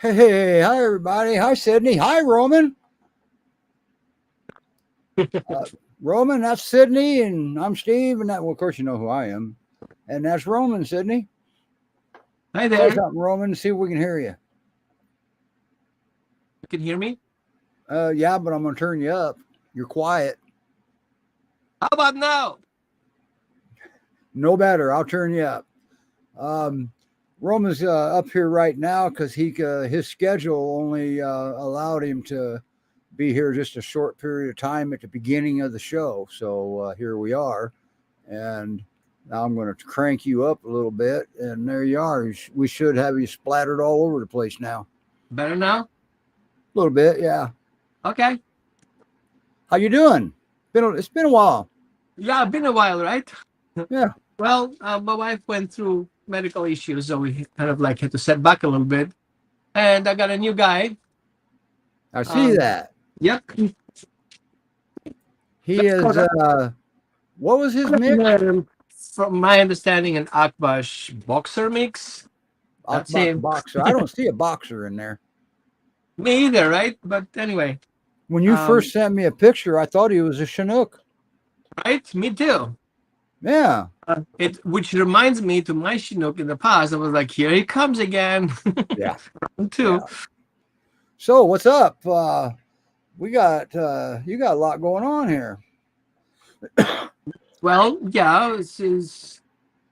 Hey, hi everybody. Hi Sydney. Hi Roman. Uh, Roman, that's Sydney, and I'm Steve, and well, of course you know who I am, and that's Roman. Sydney, Hi say there. something, Roman. See if we can hear you. You can hear me? Yeah, but I'm gonna turn you up. You're quiet. How about now? No better. I'll turn you up. Um, Roman's up here right now because his schedule only allowed him to be here just a short period of time at the beginning of the show. So here we are, and now I'm going to crank you up a little bit, and there you are. We should have you splattered all over the place now. Better now? A little bit, yeah. Okay. How you doing? It's been a while. Yeah, been a while, right? Yeah, Well, my wife went through medical issues, so we kind of like had to set back a little bit. And I got a new guy. I see Um, that. yep. He Let's call is. that. What was his mix? From my understanding, an Akbash boxer mix. That's him. Boxer. I don't see a boxer in there. Me either, right? But anyway, When you um, first sent me a picture, I thought he was a Chinook. right? Me too. Yeah, It which reminds me to my Chinook in the past. I was like, here he comes again. yeah, Round two. yeah. So what's up? We got you got a lot going on here. Well, yeah, this is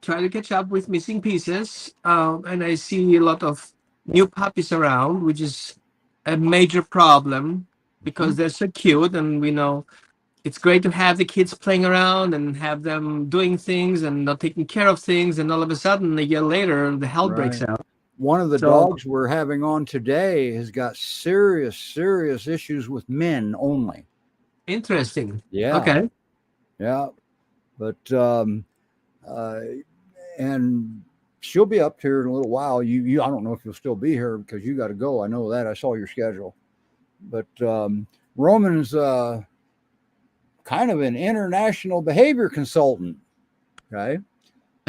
trying to catch up with missing pieces. And I see a lot of new puppies around, which is a major problem because Mhm. they're so cute. And we know it's great to have the kids playing around and have them doing things and not taking care of things. And all of a sudden, a year later, the hell breaks Right. out. One of the So dogs we're having on today has got serious issues with men only. interesting. Yeah, Okay. yeah. But uh, and she'll be up here in a little while. I don't know if you'll still be here because you got to go. I know that. I saw your schedule. But Roman's kind of an international behavior consultant. Okay.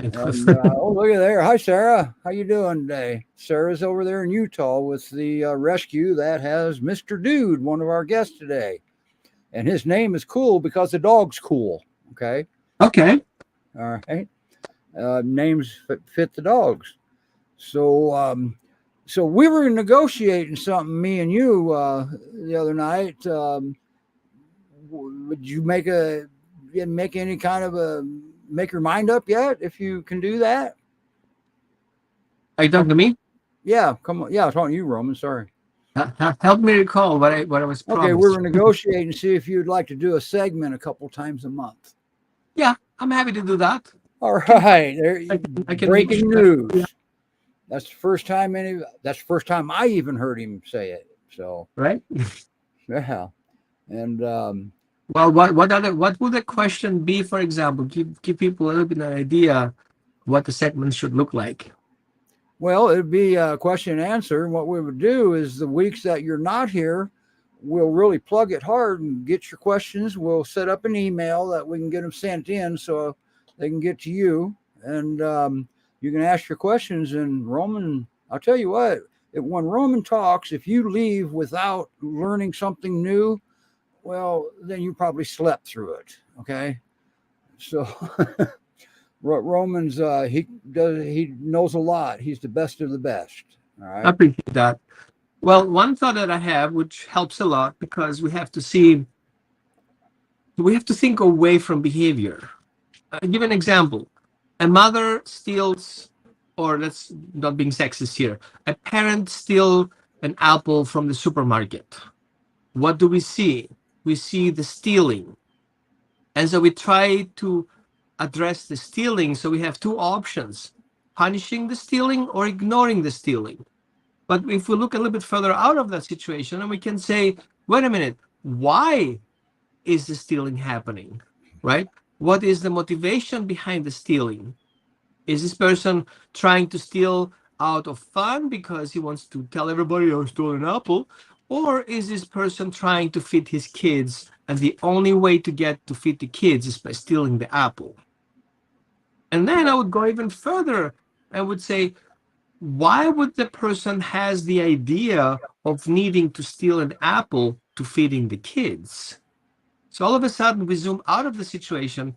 And oh, look at there. Hi, Sarah. How you doing today? Sarah's over there in Utah with the rescue that has Mr. Dude, one of our guests today. And his name is cool because the dog's cool. Okay. Okay. All right. Names fit the dogs. So, so we were negotiating something, me and you, the other night. Would you make any kind of a make your mind up yet? If you can do that, Are you talking to me? yeah. Come on, yeah. I'm talking to you, Roman. Sorry. Help me recall what I was Okay, we promised. were negotiating to see if you'd like to do a segment a couple times a month. Yeah, I'm happy to do that. All Can right, there. I can Breaking yeah, news. That's the first time any. That's the first time I even heard him say it. So right? yeah, and Well, what would the question be, for example? Give people a little bit of an idea what the segment should look like. well, it'd be a question and answer. And what we would do is the weeks that you're not here, we'll really plug it hard and get your questions. We'll set up an email that we can get them sent in so they can get to you, and you can ask your questions. And Roman, I'll tell you what, when Roman talks, if you leave without learning something new, well, then you probably slept through it. Okay, so Roman's he knows a lot. He's the best of the best. All I right. appreciate that. Well, one thought that I have, which helps a lot, because we have to think away from behavior. I'll give an example. A mother steals, or let's not being sexist here. A parent steal an apple from the supermarket. What do we see? We see the stealing. And so we try to address the stealing. So we have two options: punishing the stealing or ignoring the stealing. But if we look a little bit further out of that situation, and we can say, wait a minute, why is the stealing happening? Right? What is the motivation behind the stealing? Is this person trying to steal out of fun because he wants to tell everybody I stole an apple? Or is this person trying to feed his kids? And the only way to get to feed the kids is by stealing the apple. And then I would go even further. I would say, why would the person has the idea of needing to steal an apple to feeding the kids? So all of a sudden we zoom out of the situation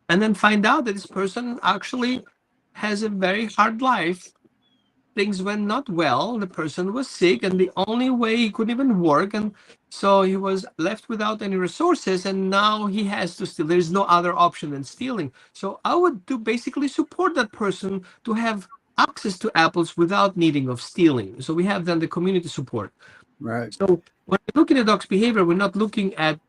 and then find out that this person actually has a very hard life. Things went not well. The person was sick, and the only way he couldn't even work, and so he was left without any resources. And now he has to steal. There is no other option than stealing. So I would do basically support that person to have access to apples without needing of stealing. So we have then the community support. Right. So when we look at the dog's behavior, we're not looking at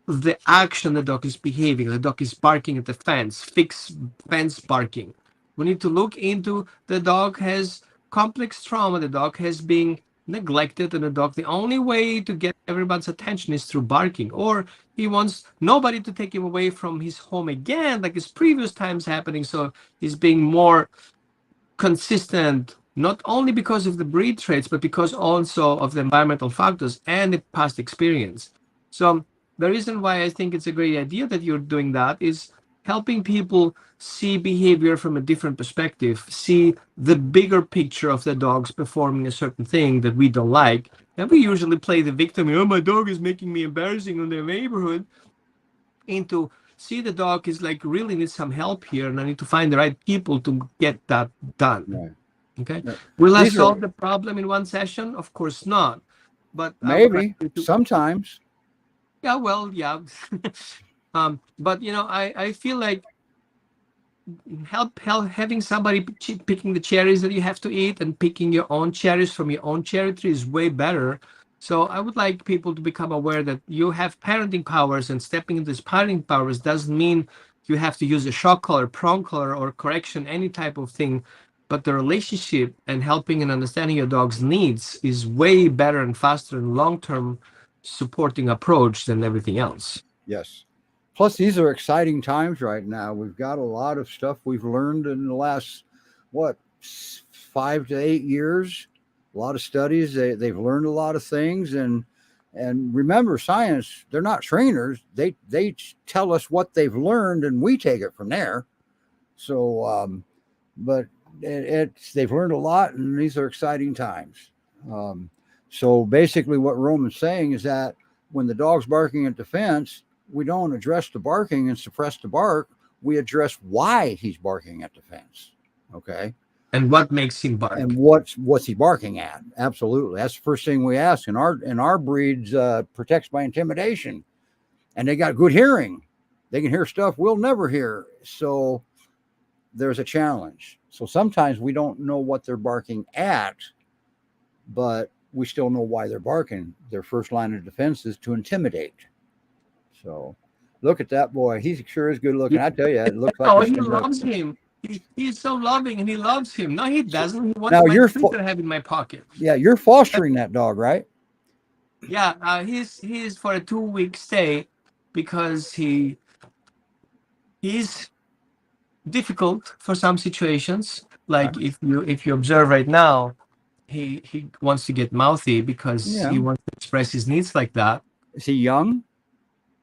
the action the dog is behaving. The dog is barking at the fence, fix fence barking. We need to look into the dog has complex trauma, the dog has been neglected, and the dog, the only way to get everybody's attention is through barking, or he wants nobody to take him away from his home again, like his previous times happening. So he's being more consistent, not only because of the breed traits, but because also of the environmental factors and the past experience. So the reason why I think it's a great idea that you're doing that is helping people see behavior from a different perspective, see the bigger picture of the dogs performing a certain thing that we don't like. And we usually play the victim, oh, my dog is making me embarrassing in the neighborhood, into see the dog is like really needs some help here, and I need to find the right people to get that done. Right. Okay. Right. Will I These solve are the problem in one session? Of course not. But I would like maybe you to, sometimes. yeah, well, yeah. But I feel like help having somebody picking the cherries that you have to eat and picking your own cherries from your own cherry tree is way better. So I would like people to become aware that you have parenting powers, and stepping into these parenting powers doesn't mean you have to use a shock collar, prong collar, or correction, any type of thing. But the relationship and helping and understanding your dog's needs is way better and faster and long-term supporting approach than everything else. Yes. Plus, these are exciting times right now. We've got a lot of stuff we've learned in the last, what, 5 to 8 years. A lot of studies. They've learned a lot of things, and remember, science. They're not trainers. They tell us what they've learned, and we take it from there. So, but it's they've learned a lot, and these are exciting times. Um, so basically, what Roman's saying is that when the dog's barking at the fence, we don't address the barking and suppress the bark. We address why he's barking at the fence. Okay. And what makes him And bark? what's he barking at? Absolutely. That's the first thing we ask. In our breeds, protects by intimidation, and they got good hearing. They can hear stuff we'll never hear. So there's a challenge. So sometimes we don't know what they're barking at, but we still know why they're barking. Their first line of defense is to intimidate. So look at that boy. He sure is good looking. I tell you, it looks like Oh, he's he been. loves him. He's so loving, and he loves him. No, he So, doesn't. He wants now my you're treat that I have in my pocket. yeah, you're fostering that dog, right? Yeah, he's for a 2 week stay because he's difficult for some situations. Like if you observe right now, he wants to get mouthy because Yeah. he wants to express his needs like that. Is he young?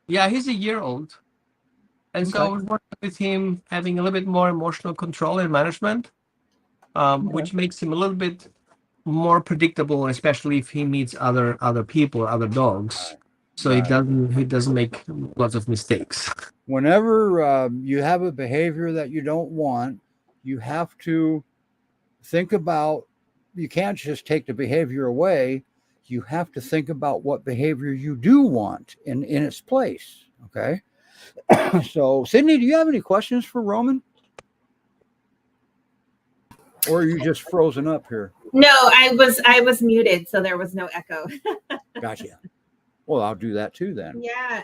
Yeah, he's a year old, and Okay. so we're working with him having a little bit more emotional control and management, Okay. which makes him a little bit more predictable, especially if he meets other people, other dogs. So he Right. doesn't make lots of mistakes. Whenever you have a behavior that you don't want, you have to think about. You can't just take the behavior away. You have to think about what behavior you do want in its place. Okay. So, Sydney, do you have any questions for Roman? Or are you just frozen up here? No, I was muted, so there was no echo. Gotcha. Well, I'll do that too then. Yeah,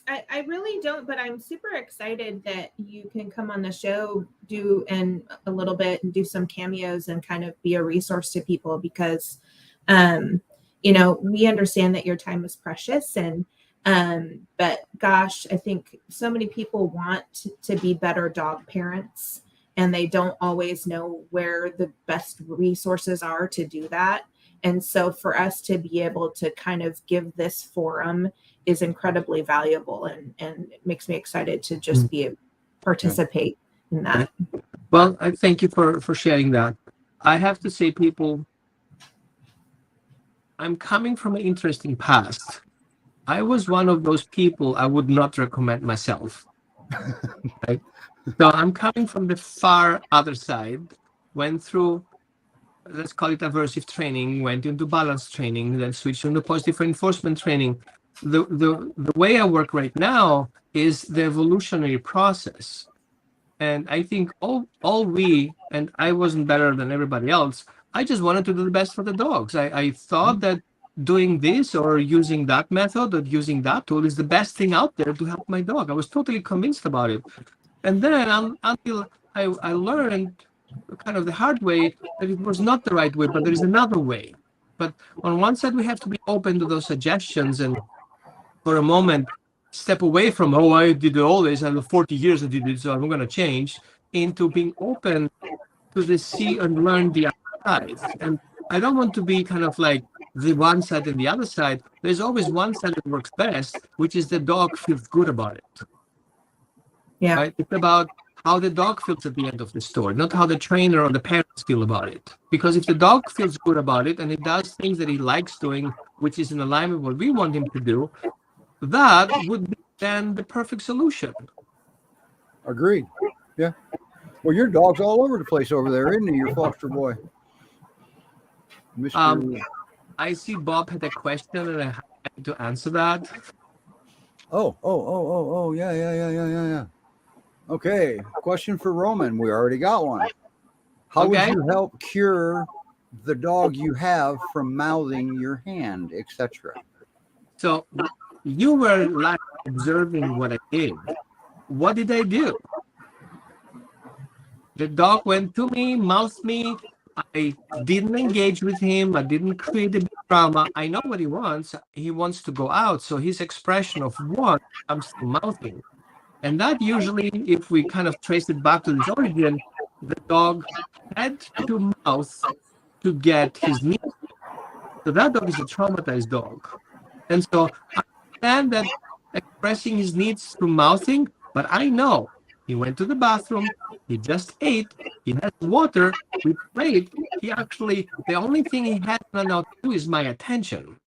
I really don't, but I'm super excited that you can come on the show, do and a little bit and do some cameos and kind of be a resource to people because, we understand that your time is precious and, but gosh, I think so many people want to be better dog parents and they don't always know where the best resources are to do that. And so for us to be able to kind of give this forum is incredibly valuable and it makes me excited to just participate in that. Well, I thank you for sharing that. I have to say, people, I'm coming from an interesting past. I was one of those people I would not recommend myself. Right? So I'm coming from the far other side, went through, let's call it aversive training, went into balance training, then switched into positive reinforcement training. The way I work right now is the evolutionary process. And I think all we, and I wasn't better than everybody else, I just wanted to do the best for the dogs. I thought that doing this or using that method or using that tool is the best thing out there to help my dog. I was totally convinced about it. And then until I learned kind of the hard way that it was not the right way, but there is another way. But on one side, we have to be open to those suggestions and for a moment step away from, oh, I did all this, I have 40 years I did it, so I'm going to change, into being open to the see and learn the other side. And I don't want to be kind of like the one side and the other side. There's always one side that works best, which is the dog feels good about it. Yeah. Right? It's about how the dog feels at the end of the story, not how the trainer or the parents feel about it. Because if the dog feels good about it and it does things that he likes doing, which is in alignment with what we want him to do, that would be then the perfect solution. Agreed. Yeah. Well, your dog's all over the place over there, isn't he? Your foster boy, Mr. I see Bob had a question and I have to answer that. Oh, yeah. Okay, question for Roman. We already got one. How would you help cure the dog you have from mouthing your hand, etc.? So you were like observing what I did. What did I do? The dog went to me, mouthed me. I didn't engage with him. I didn't create a big drama. I know what he wants. He wants to go out. So his expression of want comes to mouthing. And that usually, if we kind of trace it back to this origin, the dog had to mouth to get his needs. So that dog is a traumatized dog. And so I understand that expressing his needs through mouthing, but I know he went to the bathroom, he just ate, he has water, we played. He actually, the only thing he had now to do is my attention.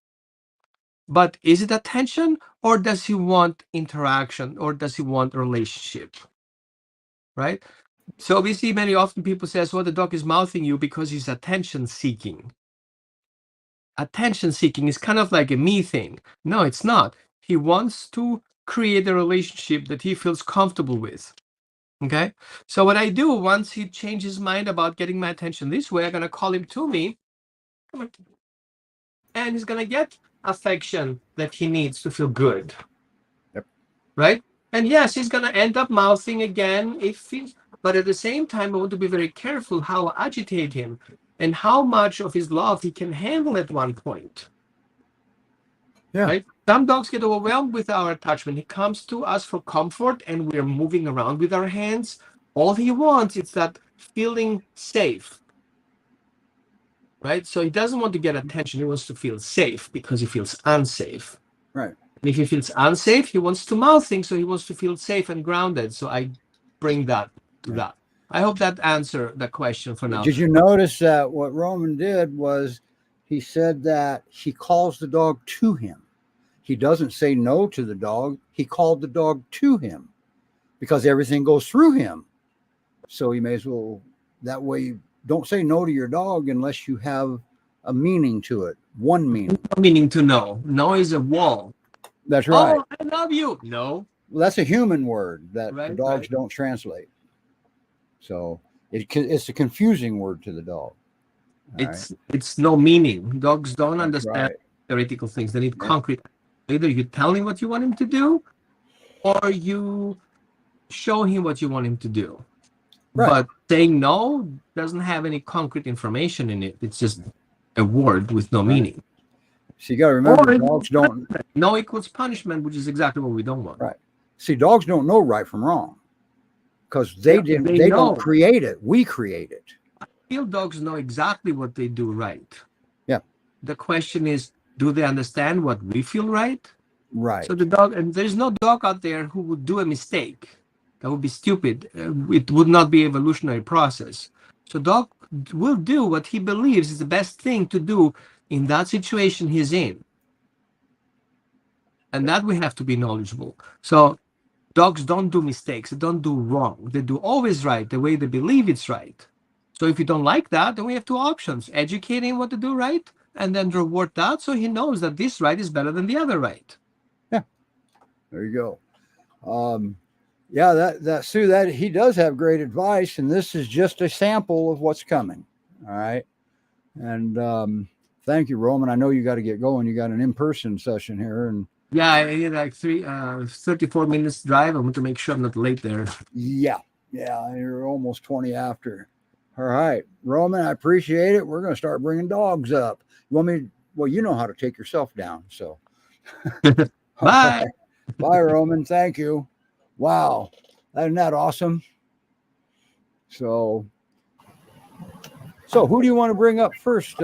But is it attention, or does he want interaction, or does he want a relationship? Right? So we see many often people says, well, the dog is mouthing you because he's attention seeking. Attention seeking is kind of like a me thing. No, it's not. He wants to create a relationship that he feels comfortable with. Okay. So what I do once he changes his mind about getting my attention this way, I'm going to call him to me. And he's going to get affection that he needs to feel good. Yep. Right. And yes, he's going to end up mouthing again if he's, but at the same time, I want to be very careful how I agitate him and how much of his love he can handle at one point. Yeah. Right? Some dogs get overwhelmed with our attachment. He comes to us for comfort and we're moving around with our hands. All he wants is that feeling safe. Right? So he doesn't want to get attention. He wants to feel safe because he feels unsafe. Right. And if he feels unsafe, he wants to mouth things. So he wants to feel safe and grounded. So I bring that to that. I hope that answered the question for now. Did you notice that what Roman did was he said that he calls the dog to him. He doesn't say no to the dog. He called the dog to him because everything goes through him. So you may as well, that way, don't say no to your dog unless you have a meaning to it. One meaning. No meaning to no. No is a wall. That's right. Oh, I love you. No. Well, that's a human word that Right, the dogs don't translate. So it's a confusing word to the dog. It's no meaning. Dogs don't That's understand right. theoretical things. They need concrete. Either you tell him what you want him to do, or you show him what you want him to do. Right. But saying no doesn't have any concrete information in it. It's just a word with no meaning. So you got to remember, Or dogs don't. No equals punishment, which is exactly what we don't want. Right. See, dogs don't know right from wrong because they didn't. they They know. don't create it. We create it. Field dogs know exactly what they do right. Yeah. The question is, do they understand what we feel right? Right. So the dog, and there's no dog out there who would do a mistake. That would be stupid. It would not be evolutionary process. So dog will do what he believes is the best thing to do in that situation he's in. And that we have to be knowledgeable. So dogs don't do mistakes. They don't do wrong. They do always right the way they believe it's right. So if you don't like that, then we have two options: educate him what to do right, and then reward that so he knows that this right is better than the other right. Yeah, there you go. Yeah, that Sue, that he does have great advice, and this is just a sample of what's coming. All right, and thank you, Roman. I know you got to get going. You got an in-person session here, and Yeah, I need like 34 minutes drive. I want to make sure I'm not late there. yeah, you're almost 20 after. All right, Roman, I appreciate it. We're going to start bringing dogs up. You want me? Well, you know how to take yourself down, so. Bye. Right. Bye, Roman. Thank you. Wow, isn't that awesome? So who do you want to bring up first?